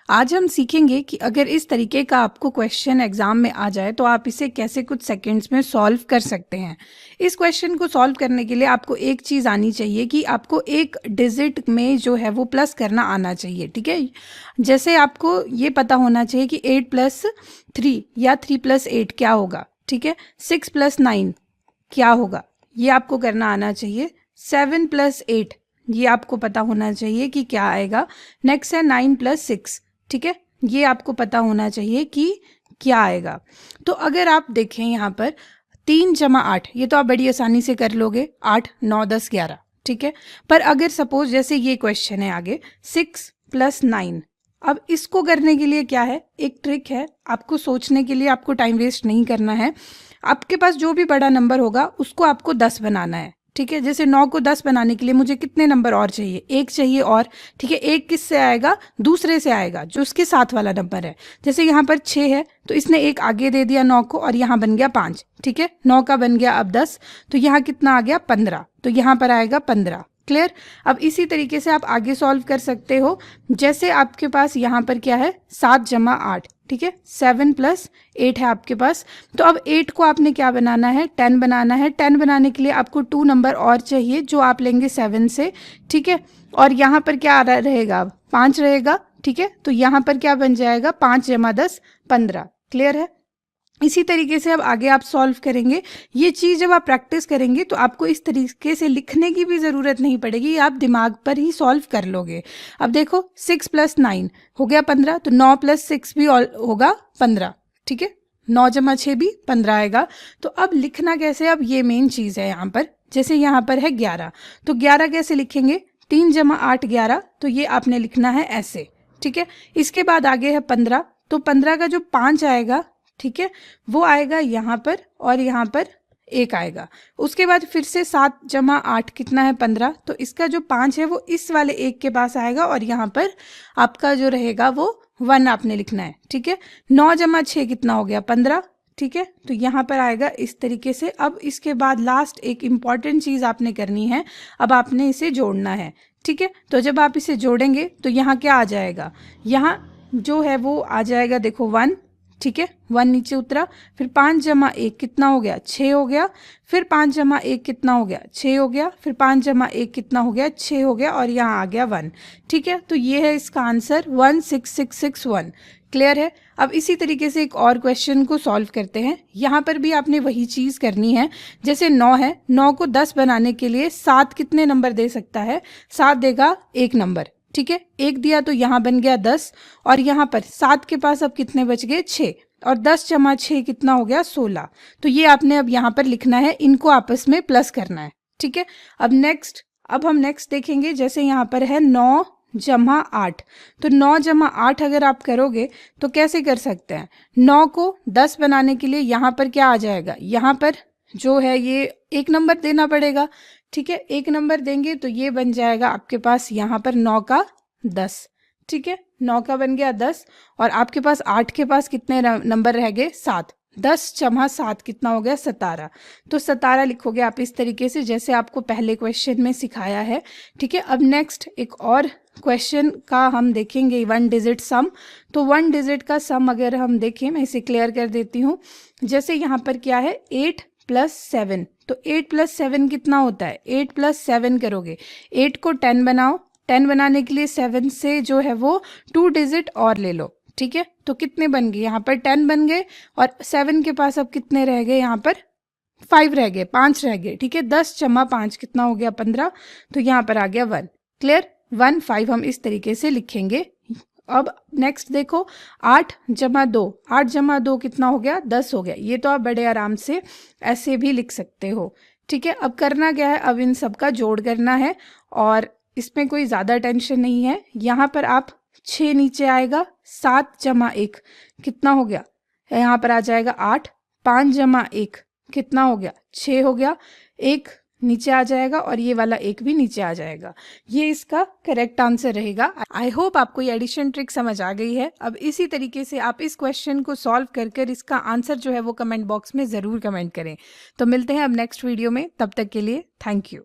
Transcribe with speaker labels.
Speaker 1: आज हम सीखेंगे कि अगर इस तरीके का आपको क्वेश्चन एग्जाम में आ जाए तो आप इसे कैसे कुछ सेकंड्स में सॉल्व कर सकते हैं। इस क्वेश्चन को सॉल्व करने के लिए आपको एक चीज़ आनी चाहिए कि आपको एक डिजिट में जो है वो प्लस करना आना चाहिए। ठीक है, जैसे आपको ये पता होना चाहिए कि 8 + 3 या 3 + 8 क्या होगा। ठीक है, 6 + 9 क्या होगा, ये आपको करना आना चाहिए। 7 + 8 ये आपको पता होना चाहिए कि क्या आएगा। नेक्स्ट है 9 + 6, ठीक है, ये आपको पता होना चाहिए कि क्या आएगा। तो अगर आप देखें यहाँ पर 3 + 8 ये तो आप बड़ी आसानी से कर लोगे, 8 9 10 11, ठीक है। पर अगर सपोज जैसे ये क्वेश्चन है आगे 6 + 9, अब इसको करने के लिए क्या है, एक ट्रिक है, आपको सोचने के लिए आपको टाइम वेस्ट नहीं करना है। आपके पास जो भी बड़ा नंबर होगा उसको आपको 10 बनाना है। ठीक है, जैसे 9 को 10 बनाने के लिए मुझे कितने नंबर और चाहिए, एक चाहिए और। ठीक है, एक किससे आएगा, दूसरे से आएगा जो उसके साथ वाला नंबर है। जैसे यहाँ पर 6 है तो इसने एक आगे दे दिया 9 को और यहाँ बन गया 5। ठीक है, 9 का बन गया अब 10, तो यहाँ कितना आ गया 15, तो यहाँ पर आएगा 15। क्लियर। अब इसी तरीके से आप आगे सॉल्व कर सकते हो। जैसे आपके पास यहाँ पर क्या है 7 + 8, ठीक है, 7 + 8 है आपके पास। तो अब 8 को आपने क्या बनाना है, 10 बनाना है। 10 बनाने के लिए आपको 2 नंबर और चाहिए जो आप लेंगे 7 से। ठीक है, और यहाँ पर क्या रहेगा, 5 रहेगा। ठीक है, तो यहाँ पर क्या बन जाएगा 5 + 10 15। क्लियर है। इसी तरीके से अब आगे आप सॉल्व करेंगे। ये चीज़ जब आप प्रैक्टिस करेंगे तो आपको इस तरीके से लिखने की भी ज़रूरत नहीं पड़ेगी, आप दिमाग पर ही सॉल्व कर लोगे। अब देखो 6 + 9 हो गया 15, तो 9 + 6 भी होगा 15। ठीक है, 9 + 6 भी 15 आएगा। तो अब लिखना कैसे, अब ये मेन चीज़ है यहाँ पर। जैसे यहाँ पर है 11, तो 11 कैसे लिखेंगे, 3 + 8 11, तो ये आपने लिखना है ऐसे। ठीक है, इसके बाद आगे है 15, तो 15 का जो 5 आएगा, ठीक है, वो आएगा यहाँ पर और यहाँ पर 1 आएगा। उसके बाद फिर से 7 + 8 कितना है 15, तो इसका जो 5 है वो इस वाले 1 के पास आएगा और यहाँ पर आपका जो रहेगा वो 1 आपने लिखना है। ठीक है, 9 + 6 कितना हो गया 15। ठीक है, तो यहाँ पर आएगा इस तरीके से। अब इसके बाद लास्ट एक इम्पॉर्टेंट चीज़ आपने करनी है, अब आपने इसे जोड़ना है। ठीक है, तो जब आप इसे जोड़ेंगे तो यहाँ क्या आ जाएगा, यहाँ जो है वो आ जाएगा, देखो 1। ठीक है, 1 नीचे उतरा, फिर 5 + 1 कितना हो गया 6 हो गया, फिर 5 + 1 कितना हो गया 6 हो गया, फिर 5 + 1 कितना हो गया 6 हो गया और यहाँ आ गया 1। ठीक है, तो ये है इसका आंसर 16661। क्लियर है। अब इसी तरीके से एक और क्वेश्चन को सॉल्व करते हैं। यहाँ पर भी आपने वही चीज़ करनी है। जैसे 9 है, 9 को 10 बनाने के लिए 7 कितने नंबर दे सकता है, 7 देगा 1 नंबर। ठीक है, 1 दिया तो यहाँ बन गया 10 और यहाँ पर 7 के पास अब कितने बच गए 6, और 10 + 6 कितना हो गया 16। तो ये आपने अब यहाँ पर लिखना है, इनको आपस में प्लस करना है। ठीक है, अब हम नेक्स्ट देखेंगे। जैसे यहाँ पर है 9 + 8, तो 9 + 8 अगर आप करोगे तो कैसे कर सकते हैं, 9 को 10 बनाने के लिए यहाँ पर क्या आ जाएगा, यहाँ पर जो है ये 1 नंबर देना पड़ेगा। ठीक है, 1 नंबर देंगे तो ये बन जाएगा आपके पास यहाँ पर 9 का 10। ठीक है, 9 का बन गया 10 और आपके पास 8 के पास कितने नंबर रह गए 7। 10 + 7 कितना हो गया 17। तो 17 लिखोगे आप इस तरीके से जैसे आपको पहले क्वेश्चन में सिखाया है। ठीक है, अब नेक्स्ट एक और क्वेश्चन का हम देखेंगे 1 डिजिट सम। तो 1 डिजिट का सम अगर हम देखें, मैं इसे क्लियर कर देती हूँ। जैसे यहाँ पर क्या है 8 + 7, तो 8 + 7 कितना होता है, 8 + 7 करोगे, 8 को 10 बनाओ, 10 बनाने के लिए 7 से जो है वो 2 डिजिट और ले लो। ठीक है, तो कितने बन गए, यहाँ पर 10 बन गए और 7 के पास अब कितने रह गए, यहाँ पर 5 रह गए, 5 रह गए। ठीक है, 10 + 5 कितना हो गया 15, तो यहाँ पर आ गया 1। क्लियर, 1 5 हम इस तरीके से लिखेंगे। अब नेक्स्ट देखो 8 + 2, 8 + 2 कितना हो गया 10 हो गया। ये तो आप बड़े आराम से ऐसे भी लिख सकते हो। ठीक है, अब करना क्या है, अब इन सब का जोड़ करना है और इसमें कोई ज़्यादा टेंशन नहीं है। यहाँ पर आप 6 नीचे आएगा, 7 + 1 कितना हो गया, यहाँ पर आ जाएगा 8, 5 + 1 कितना हो गया 6 हो गया, 1 नीचे आ जाएगा और ये वाला 1 भी नीचे आ जाएगा। ये इसका करेक्ट आंसर रहेगा। आई होप आपको ये एडिशन ट्रिक समझ आ गई है। अब इसी तरीके से आप इस क्वेश्चन को सॉल्व कर इसका आंसर जो है वो कमेंट बॉक्स में ज़रूर कमेंट करें। तो मिलते हैं अब नेक्स्ट वीडियो में, तब तक के लिए थैंक यू।